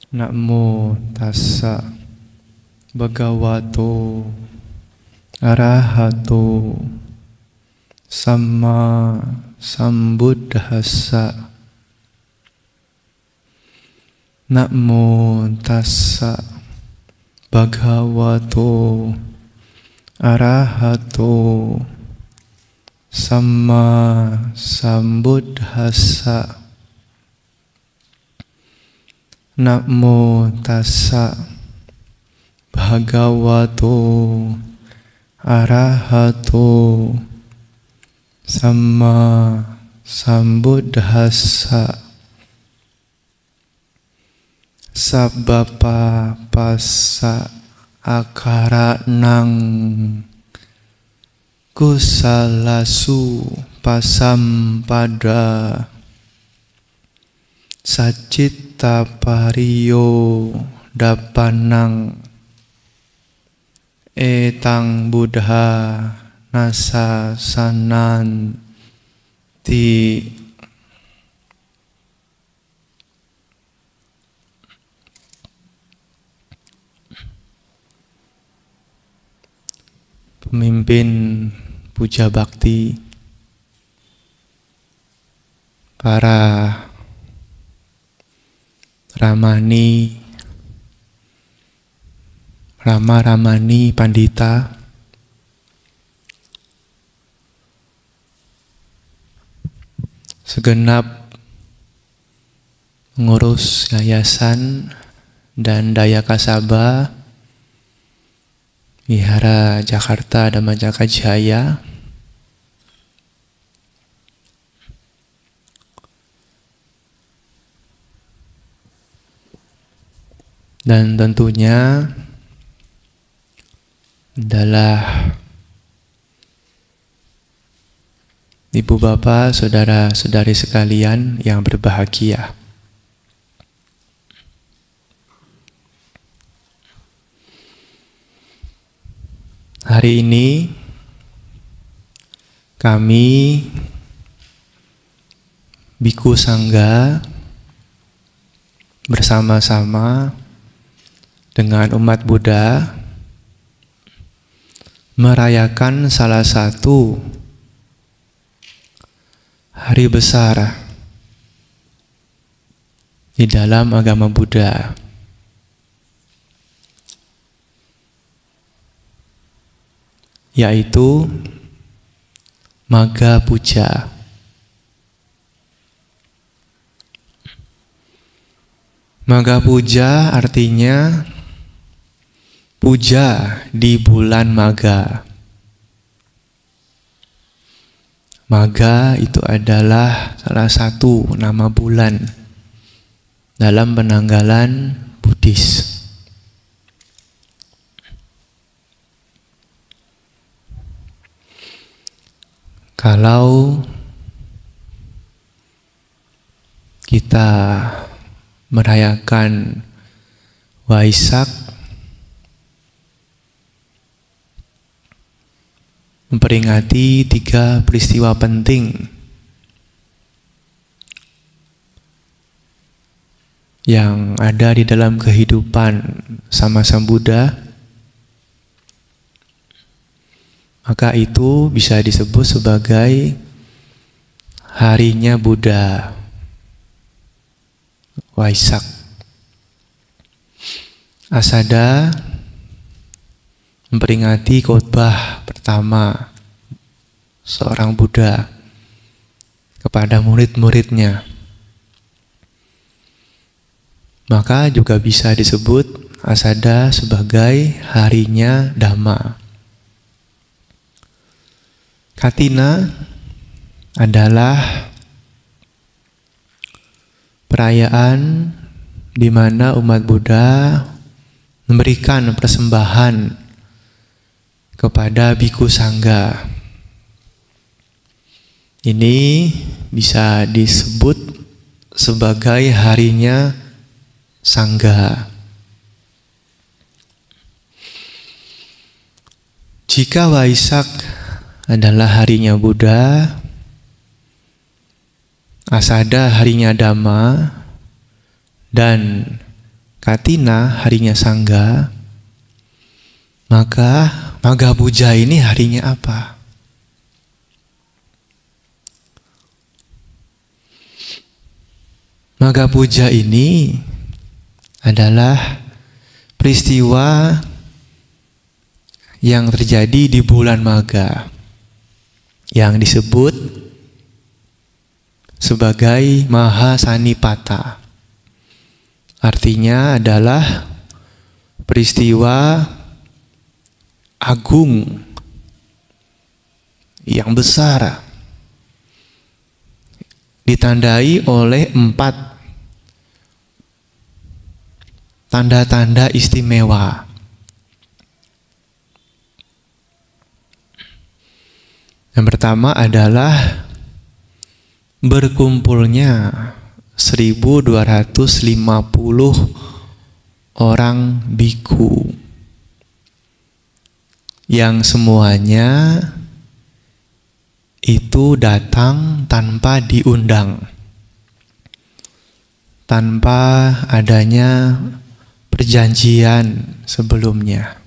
Namo tassa bhagavato arahato samma sambuddhassa. Namo tassa bhagavato arahato samma sambuddhassa. Namo tassa bhagavato arahato samma sambuddhassa. Sabbapa passa akaranang kusalasu pasampada sacitta pariyo dapanang etang buddha nasa sananti. Pemimpin puja bakti, para Rama-ramani pandita, segenap pengurus yayasan dan Dayaka Sabha Wihara Jakarta Dhammacakka Jaya, dan tentunya adalah ibu bapak, saudara-saudari sekalian yang berbahagia. Hari ini kami Biku Sangga bersama-sama dengan umat Buddha merayakan salah satu hari besar di dalam agama Buddha, yaitu Magha Puja. Magha Puja artinya puja di bulan Magha. Magha itu adalah salah satu nama bulan dalam penanggalan Buddhis. Kalau kita merayakan Waisak, memperingati 3 peristiwa penting yang ada di dalam kehidupan sama Sang Buddha, maka itu bisa disebut sebagai harinya Buddha, Waisak. Asada memperingati khotbah pertama seorang Buddha kepada murid-muridnya. Maka juga bisa disebut Asada sebagai harinya Dhamma. Katina adalah perayaan di mana umat Buddha memberikan persembahan kepada Biku Sangga. Ini bisa disebut sebagai harinya Sangga. Jika Waisak adalah harinya Buddha, Asada harinya Dhamma, dan Katina harinya Sangga, maka Magha Puja ini harinya apa? Magha Puja ini adalah peristiwa yang terjadi di bulan Magha yang disebut sebagai Maha Sanipata. Artinya adalah peristiwa agung yang besar, ditandai oleh 4 tanda-tanda istimewa. Yang pertama adalah berkumpulnya 1.250 orang biku yang semuanya itu datang tanpa diundang, tanpa adanya perjanjian sebelumnya.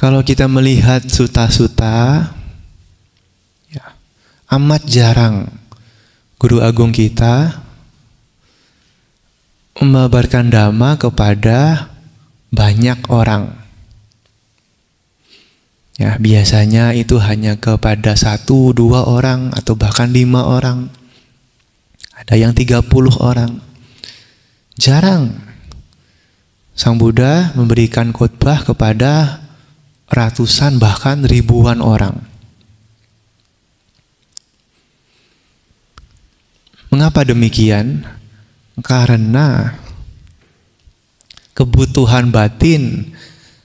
Kalau kita melihat suta-suta, ya, amat jarang guru agung kita membabarkan dhamma kepada banyak orang. Ya, biasanya itu hanya kepada 1-2 orang atau bahkan 5 orang. Ada yang 30 orang. Jarang Sang Buddha memberikan khotbah kepada ratusan bahkan ribuan orang. Mengapa demikian? Karena kebutuhan batin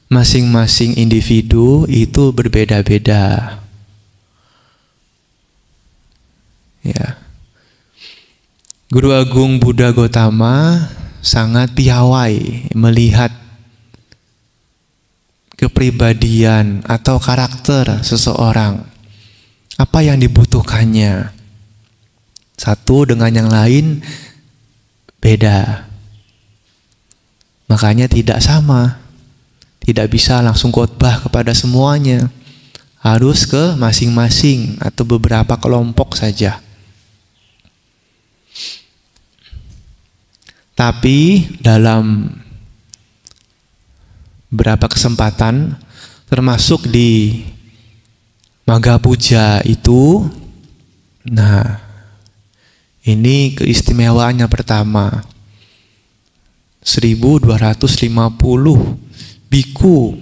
masing-masing individu itu berbeda-beda. Ya. Guru Agung Buddha Gotama sangat piawai melihat kepribadian atau karakter seseorang. Apa yang dibutuhkannya. Satu dengan yang lain beda. Makanya tidak sama. Tidak bisa langsung khotbah kepada semuanya. Harus ke masing-masing atau beberapa kelompok saja. Tapi dalam beberapa kesempatan, termasuk di Magha Puja itu, nah ini keistimewaannya pertama. 1.250 biku,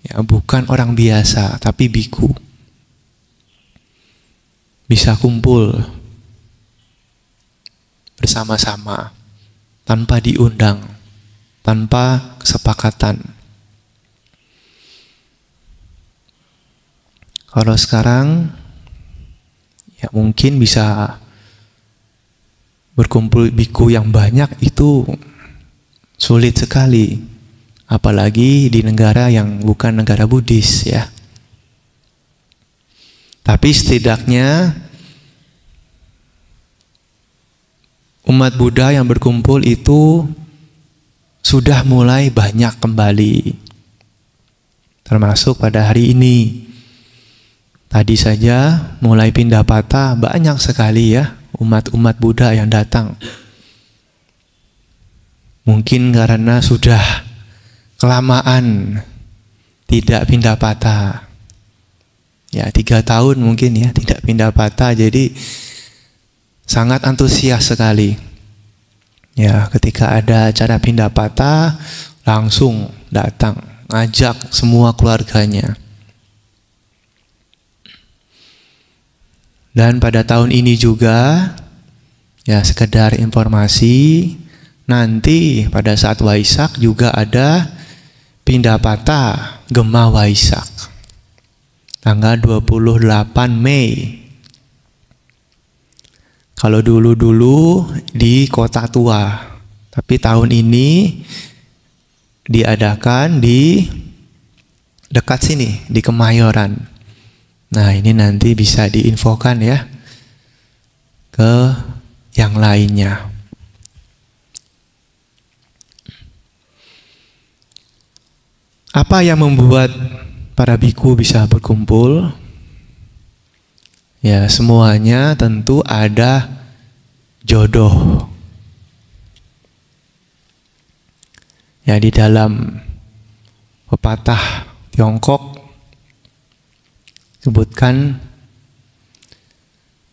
ya, bukan orang biasa, tapi biku. Bisa kumpul bersama-sama, tanpa diundang, tanpa kesepakatan. Kalau sekarang, ya mungkin bisa berkumpul biku yang banyak itu sulit sekali. Apalagi di negara yang bukan negara Buddhis, ya. Tapi setidaknya umat Buddha yang berkumpul itu sudah mulai banyak kembali. Termasuk pada hari ini. Tadi saja mulai Pindapata banyak sekali, ya, umat-umat Buddha yang datang. Mungkin karena sudah kelamaan tidak Pindapata. Ya, 3 tahun mungkin, ya, tidak Pindapata, jadi sangat antusias sekali. Ya, ketika ada acara Pindapata langsung datang, ngajak semua keluarganya. Dan pada tahun ini juga, ya, sekedar informasi, nanti pada saat Waisak juga ada Pindapata Gema Waisak tanggal 28 Mei. Kalau dulu-dulu di Kota Tua, tapi tahun ini diadakan di dekat sini, di Kemayoran. Nah, ini nanti bisa diinfokan, ya. ke yang lainnya. Apa yang membuat para biku bisa berkumpul? Ya, semuanya tentu ada jodoh. Ya, di dalam pepatah Tiongkok sebutkan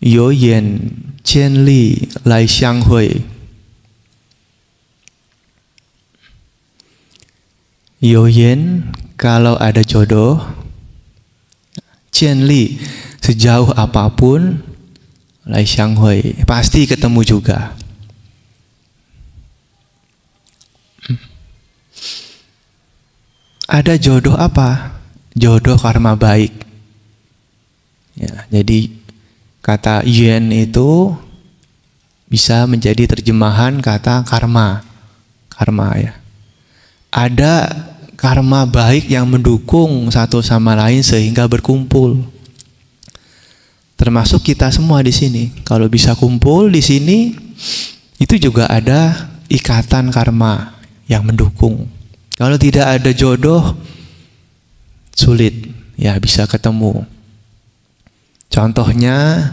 Yo Yan Jian Li Lai Xiang Hui. Yo Yan kalau ada jodoh, Jian Li sejauh apapun, Lai Xiang Hui pasti ketemu juga. Ada jodoh apa? Jodoh karma baik. Ya, jadi kata yuan itu bisa menjadi terjemahan kata karma. Karma ya. Ada karma baik yang mendukung satu sama lain sehingga berkumpul. Termasuk kita semua di sini. Kalau bisa kumpul di sini, itu juga ada ikatan karma yang mendukung. Kalau tidak ada jodoh, sulit ya bisa ketemu. Contohnya,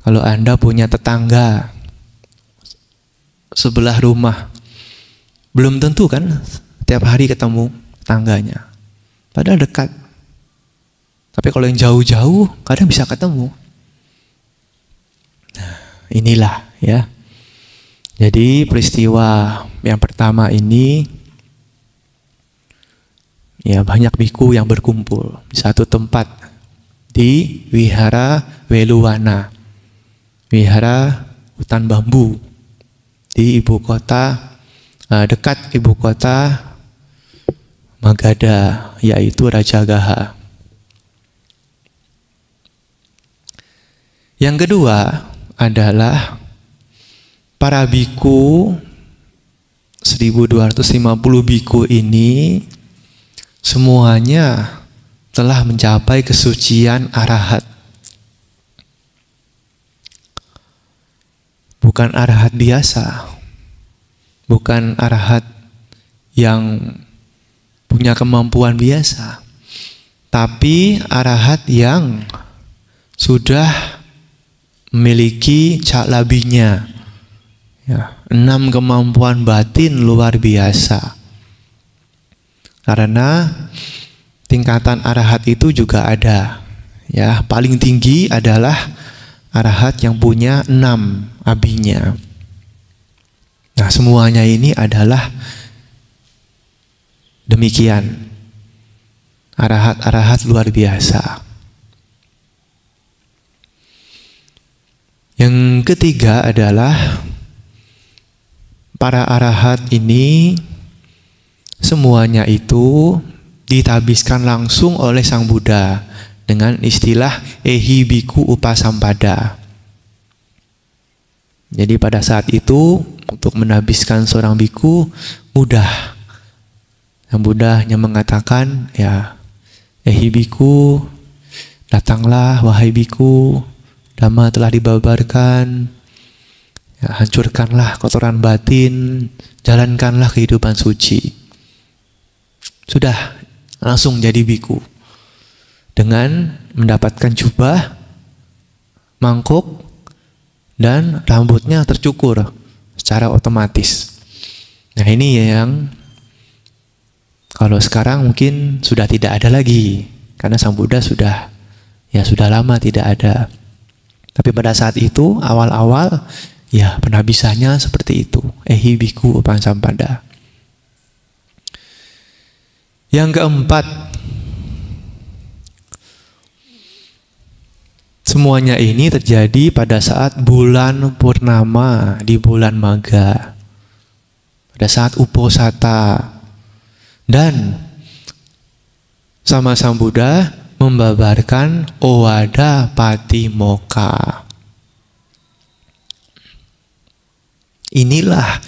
kalau Anda punya tetangga sebelah rumah, belum tentu kan tiap hari ketemu tetangganya. Padahal dekat. Tapi kalau yang jauh-jauh, kadang bisa ketemu. Nah, inilah ya. Jadi peristiwa yang pertama ini, ya banyak biku yang berkumpul di satu tempat di Wihara Weluwana, wihara hutan bambu di ibu kota, dekat ibu kota Magadha, yaitu Rajagaha. Yang kedua adalah para biku, 1250 biku ini semuanya telah mencapai kesucian arahat. Bukan arahat biasa, bukan arahat yang punya kemampuan biasa, tapi arahat yang sudah memiliki caklabinya, ya, 6 kemampuan batin luar biasa. Karena tingkatan arahat itu juga ada, ya, paling tinggi adalah arahat yang punya 6 abinya. Nah, semuanya ini adalah demikian, arahat-arahat luar biasa. Yang ketiga adalah para arahat ini semuanya itu ditabiskan langsung oleh Sang Buddha dengan istilah Ehi Biku Upasampada. Jadi pada saat itu untuk menabiskan seorang biku mudah. Sang Buddha hanya mengatakan, ya, Ehi Biku, datanglah wahai biku, Dhamma telah dibabarkan, ya, hancurkanlah kotoran batin, jalankanlah kehidupan suci. Sudah langsung jadi biku dengan mendapatkan jubah, mangkuk, dan rambutnya tercukur secara otomatis. Nah, ini yang kalau sekarang mungkin sudah tidak ada lagi, karena Sang Buddha sudah lama tidak ada. Tapi pada saat itu awal-awal, ya, penabisannya seperti itu, Ehi Biku Upasampada. Yang keempat, semuanya ini terjadi pada saat bulan purnama di bulan Magha, pada saat Uposatha, dan sama Sang Buddha membabarkan Owada Patimokkha. Inilah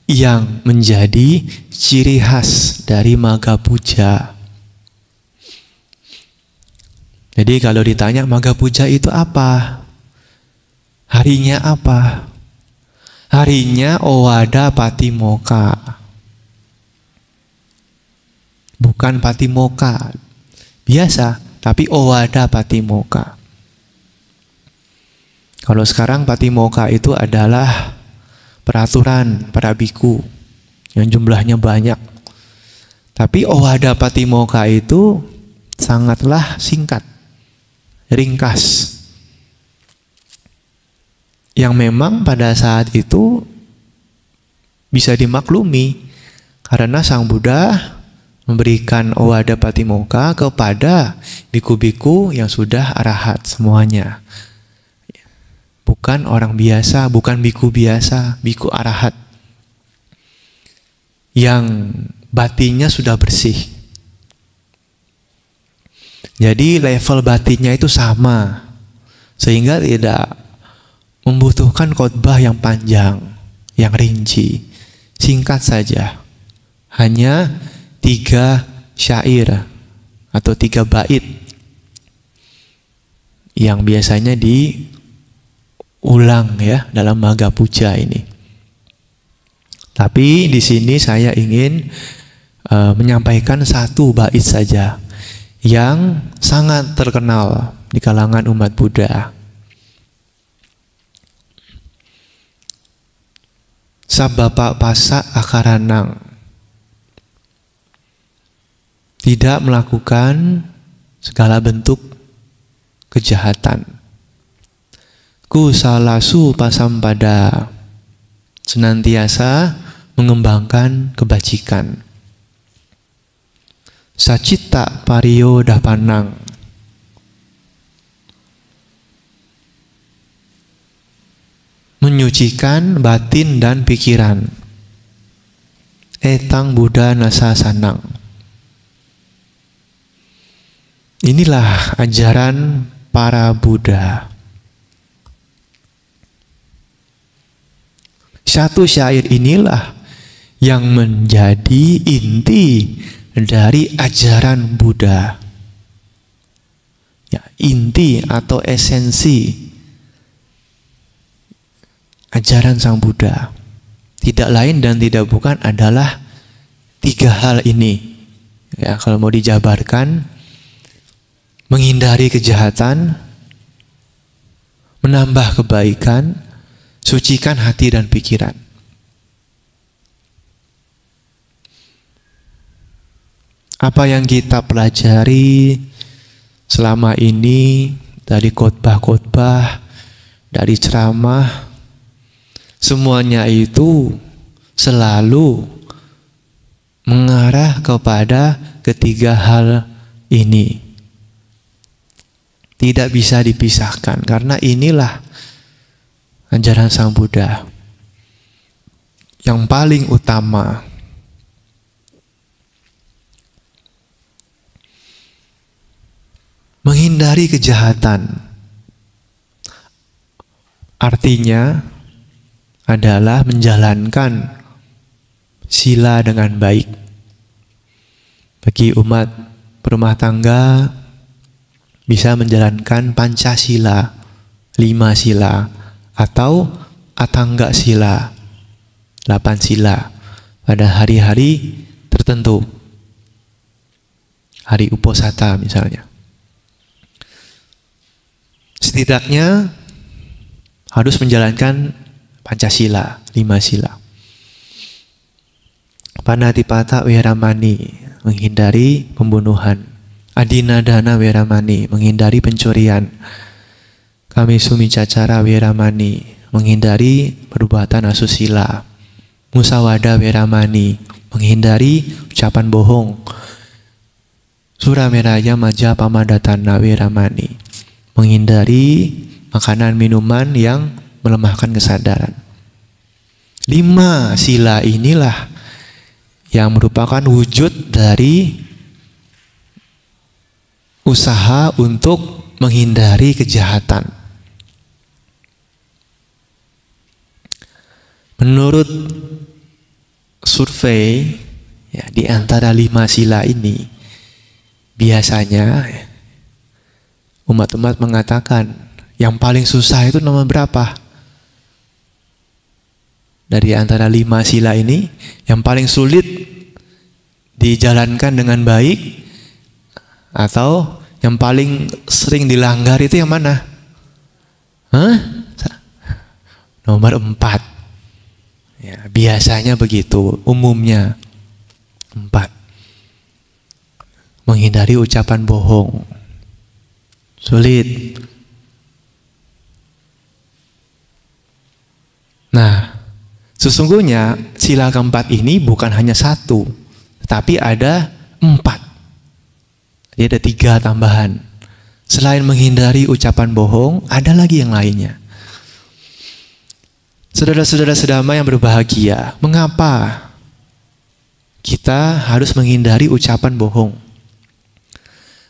yang menjadi ciri khas dari Magha Puja. Jadi kalau ditanya Magha Puja itu apa? Harinya apa? Harinya Owada Patimokkha. Bukan Patimokkha biasa, tapi Owada Patimokkha. Kalau sekarang Patimokkha itu adalah peraturan para biku yang jumlahnya banyak. Tapi Owada Patimokkha itu sangatlah singkat, ringkas. Yang memang pada saat itu bisa dimaklumi karena Sang Buddha memberikan Owada Patimokkha kepada biku-biku yang sudah arahat semuanya. Bukan orang biasa, bukan biku biasa, biku arahat yang batinnya sudah bersih. Jadi level batinnya itu sama, sehingga tidak membutuhkan khotbah yang panjang, yang rinci. Singkat saja, hanya 3 syair atau 3 bait yang biasanya diulang ya dalam Magga Puja ini. Tapi di sini saya ingin menyampaikan 1 bait saja yang sangat terkenal di kalangan umat Buddha. Sabbapa passa akaranang, tidak melakukan segala bentuk kejahatan. Kusalasu pasampada, senantiasa mengembangkan kebajikan. Sacitta pariyodapanang, menyucikan batin dan pikiran. Etang Buddha nasa sanang. Inilah ajaran para Buddha. 1 syair inilah yang menjadi inti dari ajaran Buddha. Ya, inti atau esensi ajaran Sang Buddha. Tidak lain dan tidak bukan adalah 3 hal ini. Ya, kalau mau dijabarkan, menghindari kejahatan, menambah kebaikan, sucikan hati dan pikiran. Apa yang kita pelajari selama ini dari khotbah-khotbah, dari ceramah, semuanya itu selalu mengarah kepada ketiga hal ini. Tidak bisa dipisahkan karena inilah ajaran Sang Buddha yang paling utama. Menghindari kejahatan artinya adalah menjalankan sila dengan baik. Bagi umat berumah tangga bisa menjalankan Pancasila, 5 sila, atau Atangga sila, 8 sila pada hari-hari tertentu. Hari Uposatha misalnya. Setidaknya harus menjalankan Pancasila, 5 sila. Panatipata Weramani, menghindari pembunuhan. Adinadana Weramani, menghindari pencurian. Kamisumicacara Weramani, menghindari perbuatan asusila. Musawada Weramani, menghindari ucapan bohong. Surameraya Maja Pamadatana Weramani, menghindari makanan minuman yang melemahkan kesadaran. 5 sila inilah yang merupakan wujud dari usaha untuk menghindari kejahatan. Menurut survei, ya, di antara 5 sila ini, biasanya umat-umat mengatakan yang paling susah itu nomor berapa? dari antara 5 sila ini, yang paling sulit dijalankan dengan baik atau yang paling sering dilanggar itu yang mana? Nomor 4. Ya, biasanya begitu, umumnya 4. Menghindari ucapan bohong. Sulit. Nah, sesungguhnya sila keempat ini bukan hanya 1, tetapi ada 4. Jadi ada 3 tambahan. Selain menghindari ucapan bohong, ada lagi yang lainnya. Saudara-saudara sedama yang berbahagia, mengapa kita harus menghindari ucapan bohong?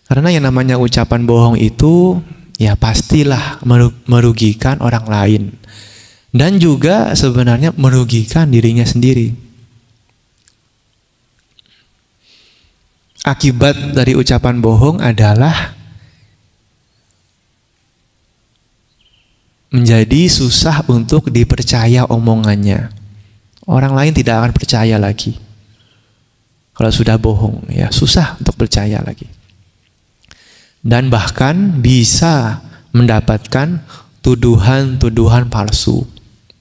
Karena yang namanya ucapan bohong itu ya pastilah merugikan orang lain. Dan juga sebenarnya merugikan dirinya sendiri. Akibat dari ucapan bohong adalah menjadi susah untuk dipercaya omongannya. Orang lain tidak akan percaya lagi. Kalau sudah bohong, ya susah untuk percaya lagi. Dan bahkan bisa mendapatkan tuduhan-tuduhan palsu.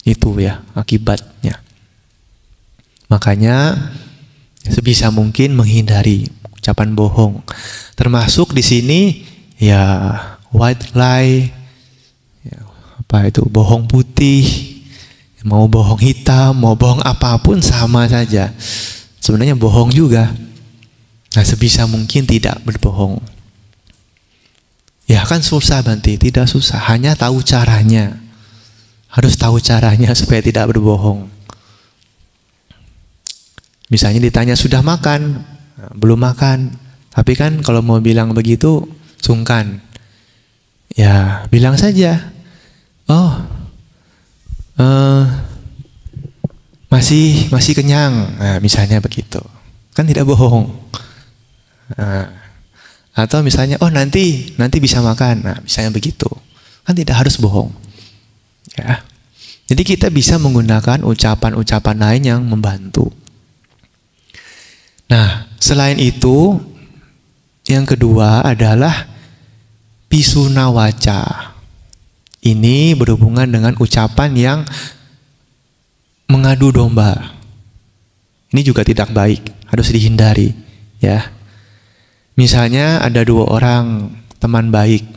Itu ya akibatnya. Makanya sebisa mungkin menghindari ucapan bohong. Termasuk di sini ya white lie, ya, apa itu bohong putih, mau bohong hitam, mau bohong apapun sama saja. Sebenarnya bohong juga. Nah, sebisa mungkin tidak berbohong. Ya kan susah Banti, tidak susah, hanya tahu caranya. Harus tahu caranya supaya tidak berbohong. Misalnya ditanya sudah makan, belum makan. Tapi kan kalau mau bilang begitu sungkan. Ya bilang saja, oh masih kenyang. Nah, misalnya begitu, kan tidak bohong. Nah, atau misalnya oh nanti bisa makan. Nah misalnya begitu, kan tidak harus bohong. Ya, jadi kita bisa menggunakan ucapan-ucapan lain yang membantu. Nah, selain itu, yang kedua adalah pisuna waca. Ini berhubungan dengan ucapan yang mengadu domba. Ini juga tidak baik, harus dihindari. Ya, misalnya ada 2 orang teman baik,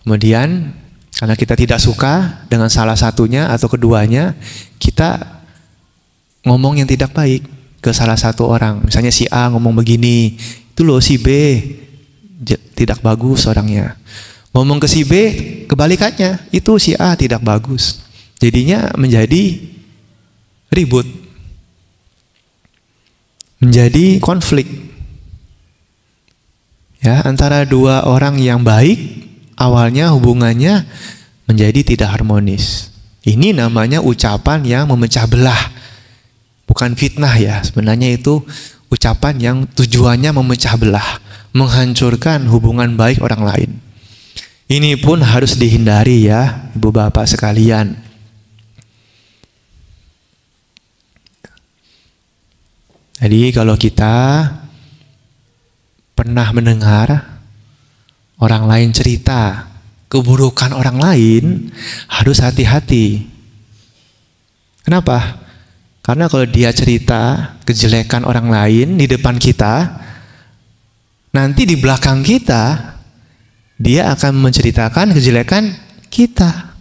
kemudian karena kita tidak suka dengan salah satunya atau keduanya, kita ngomong yang tidak baik ke salah satu orang. Misalnya si A ngomong begini, itu loh si B tidak bagus orangnya. Ngomong ke si B, kebalikannya, itu si A tidak bagus. Jadinya menjadi ribut, menjadi konflik. Ya, antara 2 orang yang baik, awalnya hubungannya menjadi tidak harmonis. Ini namanya ucapan yang memecah belah. Bukan fitnah ya, sebenarnya itu ucapan yang tujuannya memecah belah, menghancurkan hubungan baik orang lain. Ini pun harus dihindari ya, Ibu Bapak sekalian. Jadi kalau kita pernah mendengar orang lain cerita keburukan orang lain, harus hati-hati. Kenapa? Karena kalau dia cerita kejelekan orang lain di depan kita, nanti di belakang kita dia akan menceritakan kejelekan kita.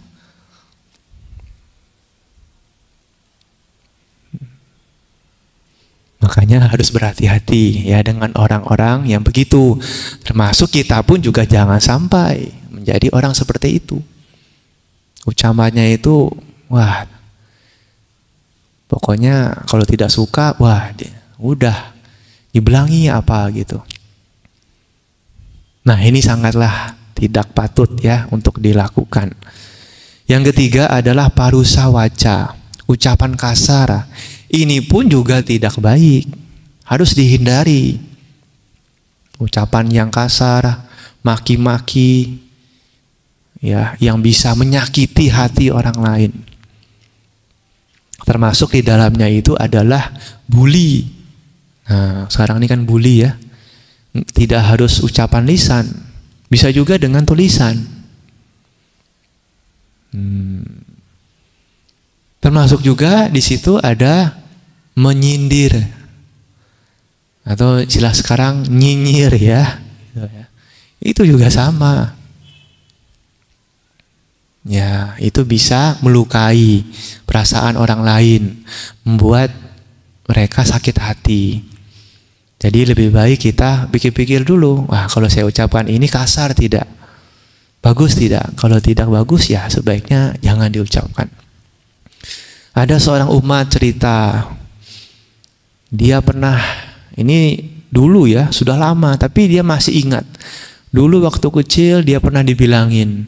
Makanya harus berhati-hati ya dengan orang-orang yang begitu. Termasuk kita pun juga jangan sampai menjadi orang seperti itu. Ucapannya itu, wah, pokoknya kalau tidak suka, wah, udah dibilangi apa gitu. Nah, ini sangatlah tidak patut ya untuk dilakukan. Yang ketiga adalah parusa waca, ucapan kasar. Ini pun juga tidak baik, harus dihindari. Ucapan yang kasar, maki-maki, ya, yang bisa menyakiti hati orang lain. Termasuk di dalamnya itu adalah bully. Nah, sekarang ini kan bully ya. Tidak harus ucapan lisan, bisa juga dengan tulisan. Termasuk juga di situ ada menyindir, atau istilah sekarang nyinyir ya. Itu juga sama. Ya, itu bisa melukai perasaan orang lain, membuat mereka sakit hati. Jadi lebih baik kita pikir-pikir dulu, wah kalau saya ucapkan ini kasar tidak? Bagus tidak? Kalau tidak bagus ya sebaiknya jangan diucapkan. Ada seorang umat cerita, dia pernah, ini dulu ya, sudah lama, tapi dia masih ingat. Dulu waktu kecil dia pernah dibilangin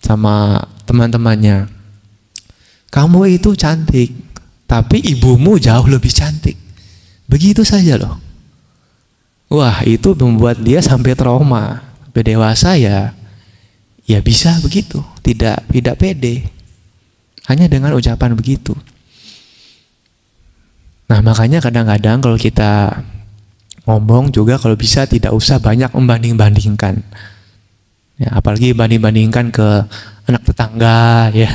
sama teman-temannya, kamu itu cantik, tapi ibumu jauh lebih cantik. Begitu saja loh. Wah, itu membuat dia sampai trauma. Sampai dewasa ya bisa begitu, tidak pede. Hanya dengan ucapan begitu. Nah, makanya kadang-kadang kalau kita ngomong juga kalau bisa tidak usah banyak membanding-bandingkan. Ya, apalagi banding-bandingkan ke anak tetangga ya,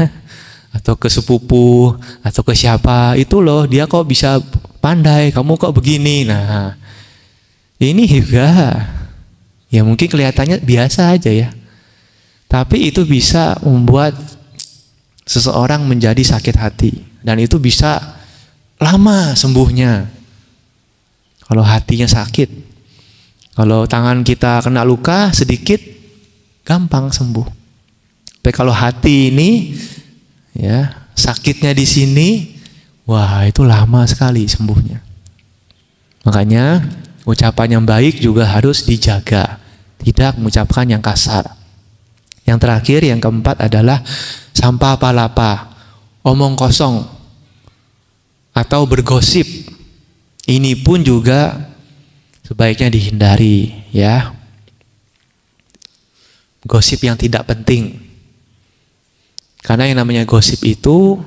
atau ke sepupu, atau ke siapa. Itu loh, dia kok bisa pandai, kamu kok begini. Nah, ini juga ya mungkin kelihatannya biasa aja ya, tapi itu bisa membuat seseorang menjadi sakit hati, dan itu bisa lama sembuhnya. Kalau hatinya sakit, kalau tangan kita kena luka sedikit gampang sembuh. Tapi kalau hati ini ya sakitnya di sini, wah itu lama sekali sembuhnya. Makanya ucapan yang baik juga harus dijaga, tidak mengucapkan yang kasar. Yang terakhir, yang keempat adalah sampah palapa, omong kosong atau bergosip. Ini pun juga sebaiknya dihindari ya. Gosip yang tidak penting. Karena yang namanya gosip itu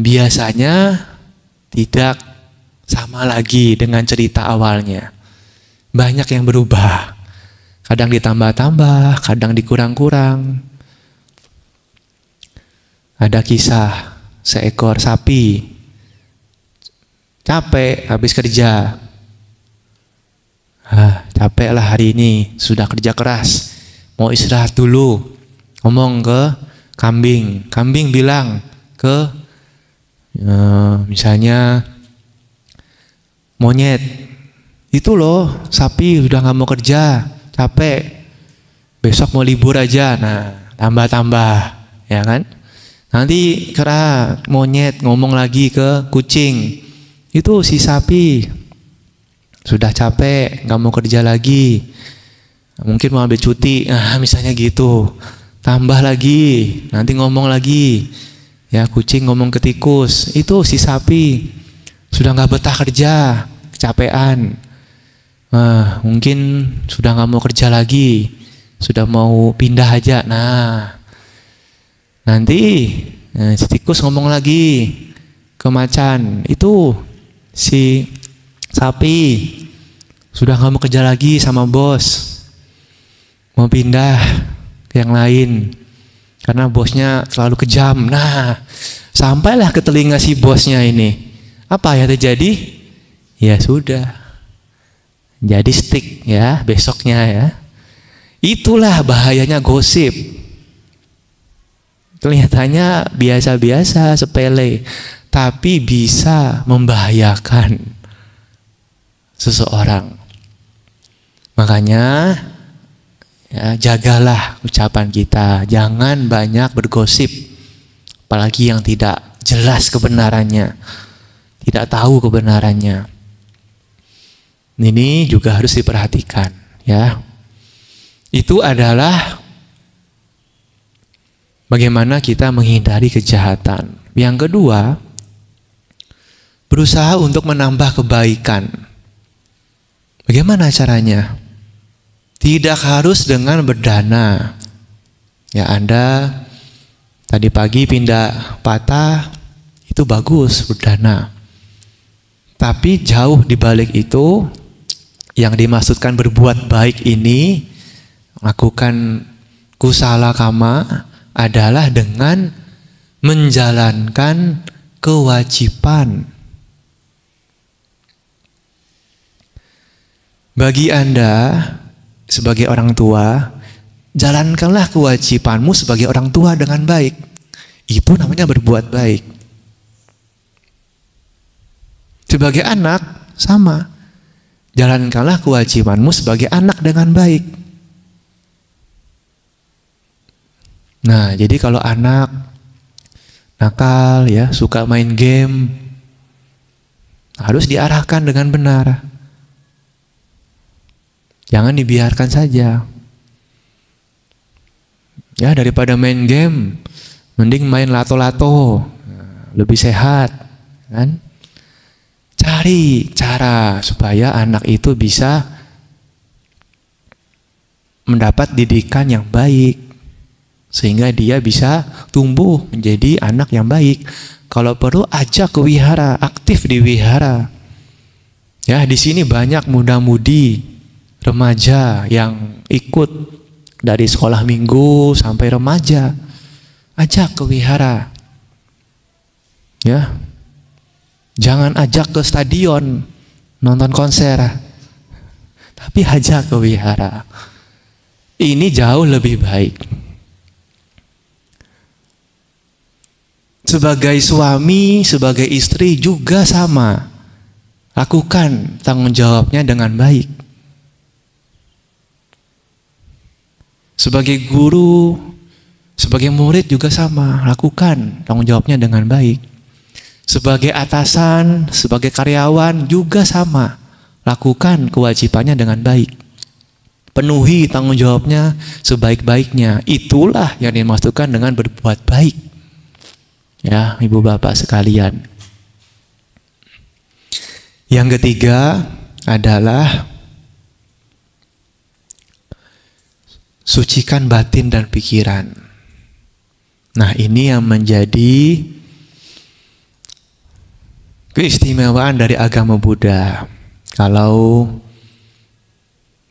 biasanya tidak sama lagi dengan cerita awalnya. Banyak yang berubah. Kadang ditambah-tambah, kadang dikurang-kurang. Ada kisah seekor sapi capek habis kerja. Capek lah hari ini, sudah kerja keras, mau istirahat dulu. Ngomong ke kambing. Kambing bilang ke misalnya monyet, itu loh sapi sudah gak mau kerja, capek, besok mau libur aja. Nah, tambah-tambah ya kan. Nanti kera monyet ngomong lagi ke kucing, itu si sapi sudah capek, gak mau kerja lagi, mungkin mau ambil cuti, misalnya gitu. Tambah lagi, nanti ngomong lagi ya, kucing ngomong ke tikus, itu si sapi sudah gak betah kerja, kecapean, mungkin sudah gak mau kerja lagi, sudah mau pindah aja. Nah, nanti si tikus ngomong lagi ke macan, itu si sapi sudah gak mau kerja lagi sama bos, mau pindah ke yang lain karena bosnya terlalu kejam. Nah, sampailah ke telinga si bosnya ini, apa yang terjadi? Ya sudah, jadi stick ya besoknya ya. Itulah bahayanya gosip. Kelihatannya biasa-biasa, sepele, tapi bisa membahayakan seseorang. Makanya ya, jagalah ucapan kita, jangan banyak bergosip, apalagi yang tidak jelas kebenarannya, tidak tahu kebenarannya. Ini juga harus diperhatikan ya. Itu adalah bagaimana kita menghindari kejahatan. Yang kedua, berusaha untuk menambah kebaikan. Bagaimana caranya? Tidak harus dengan berdana. Ya, Anda Tadi pagi pindah patah, itu bagus, berdana. Tapi jauh di balik itu, yang dimaksudkan berbuat baik ini, melakukan kusala kama adalah dengan menjalankan kewajiban. Bagi Anda sebagai orang tua, jalankanlah kewajibanmu sebagai orang tua dengan baik. Itu namanya berbuat baik. Sebagai anak, sama. Jalankanlah kewajibanmu sebagai anak dengan baik. Nah, jadi kalau anak nakal ya, suka main game, harus diarahkan dengan benar. Jangan dibiarkan saja. Ya, daripada main game, mending main lato-lato, lebih sehat, kan? Cari cara supaya anak itu bisa mendapat didikan yang baik, sehingga dia bisa tumbuh menjadi anak yang baik. Kalau perlu ajak ke wihara, aktif di wihara. Ya, di sini banyak muda-mudi, remaja yang ikut dari sekolah minggu sampai remaja. Ajak ke wihara. Ya. Jangan ajak ke stadion nonton konser. Tapi ajak ke wihara. Ini jauh lebih baik. Sebagai suami, sebagai istri juga sama. Lakukan tanggung jawabnya dengan baik. Sebagai guru, sebagai murid juga sama. Lakukan tanggung jawabnya dengan baik. Sebagai atasan, sebagai karyawan juga sama. Lakukan kewajibannya dengan baik. Penuhi tanggung jawabnya sebaik-baiknya. Itulah yang dimaksudkan dengan berbuat baik. Ya, ibu bapak sekalian. Yang ketiga adalah sucikan batin dan pikiran. Nah, ini yang menjadi keistimewaan dari agama Buddha. Kalau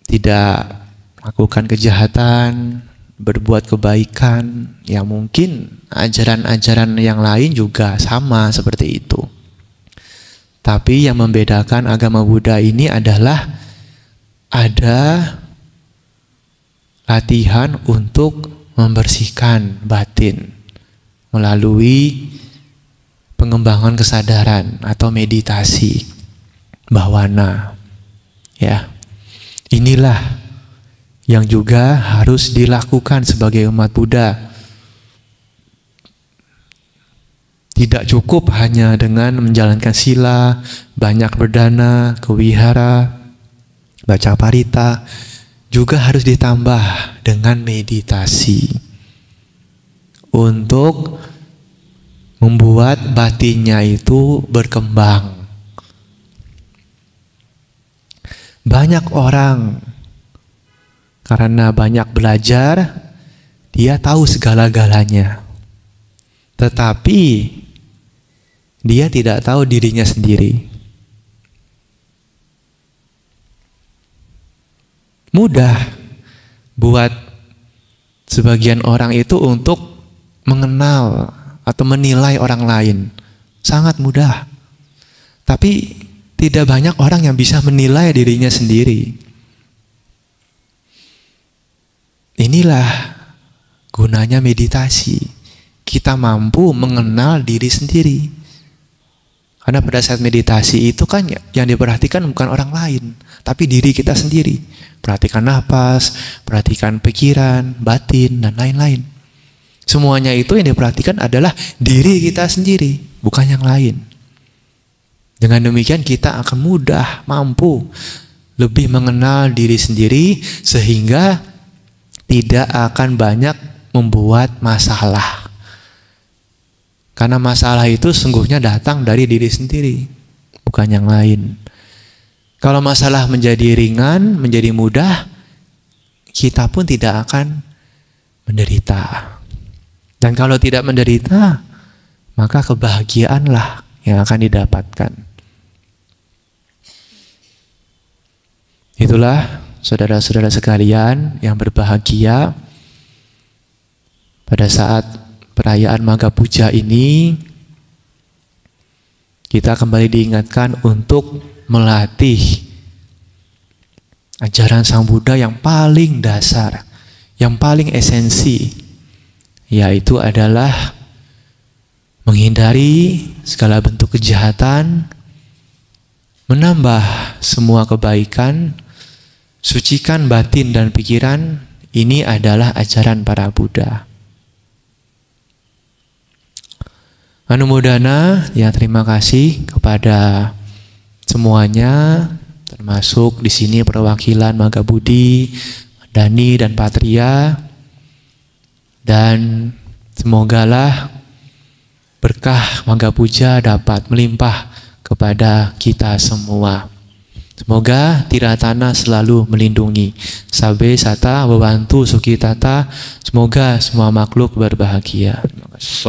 tidak melakukan kejahatan, berbuat kebaikan, ya mungkin ajaran-ajaran yang lain juga sama seperti itu. Tapi yang membedakan agama Buddha ini adalah ada latihan untuk membersihkan batin melalui pengembangan kesadaran atau meditasi bhavana. Ya. Inilah yang juga harus dilakukan sebagai umat Buddha. Tidak cukup hanya dengan menjalankan sila, banyak berdana, ke wihara, baca parita, juga harus ditambah dengan meditasi untuk membuat batinnya itu berkembang. Banyak orang karena banyak belajar, dia tahu segala-galanya. Tetapi dia tidak tahu dirinya sendiri. Mudah buat sebagian orang itu untuk mengenal atau menilai orang lain. Sangat mudah. Tapi tidak banyak orang yang bisa menilai dirinya sendiri. Inilah gunanya meditasi. Kita mampu mengenal diri sendiri. Karena pada saat meditasi itu kan yang diperhatikan bukan orang lain, tapi diri kita sendiri. Perhatikan nafas, perhatikan pikiran, batin, dan lain-lain. Semuanya itu yang diperhatikan adalah diri kita sendiri, bukan yang lain. Dengan demikian kita akan mudah mampu lebih mengenal diri sendiri sehingga tidak akan banyak membuat masalah. Karena masalah itu sungguhnya datang dari diri sendiri, bukan yang lain. Kalau masalah menjadi ringan, menjadi mudah, kita pun tidak akan menderita. Dan kalau tidak menderita, maka kebahagiaanlah yang akan didapatkan. Itulah saudara-saudara sekalian yang berbahagia, pada saat perayaan Magha Puja ini kita kembali diingatkan untuk melatih ajaran Sang Buddha yang paling dasar, yang paling esensi, yaitu adalah menghindari segala bentuk kejahatan, menambah semua kebaikan, sucikan batin dan pikiran. Ini adalah ajaran para Buddha. Anumodana, ya terima kasih kepada semuanya, termasuk di sini perwakilan Magha Budi, Dani dan Patria, dan semogalah berkah Magha Puja dapat melimpah kepada kita semua. Semoga Tiratana selalu melindungi. Sabe sata, Babantu Sukitata. Semoga semua makhluk berbahagia. Terima kasih.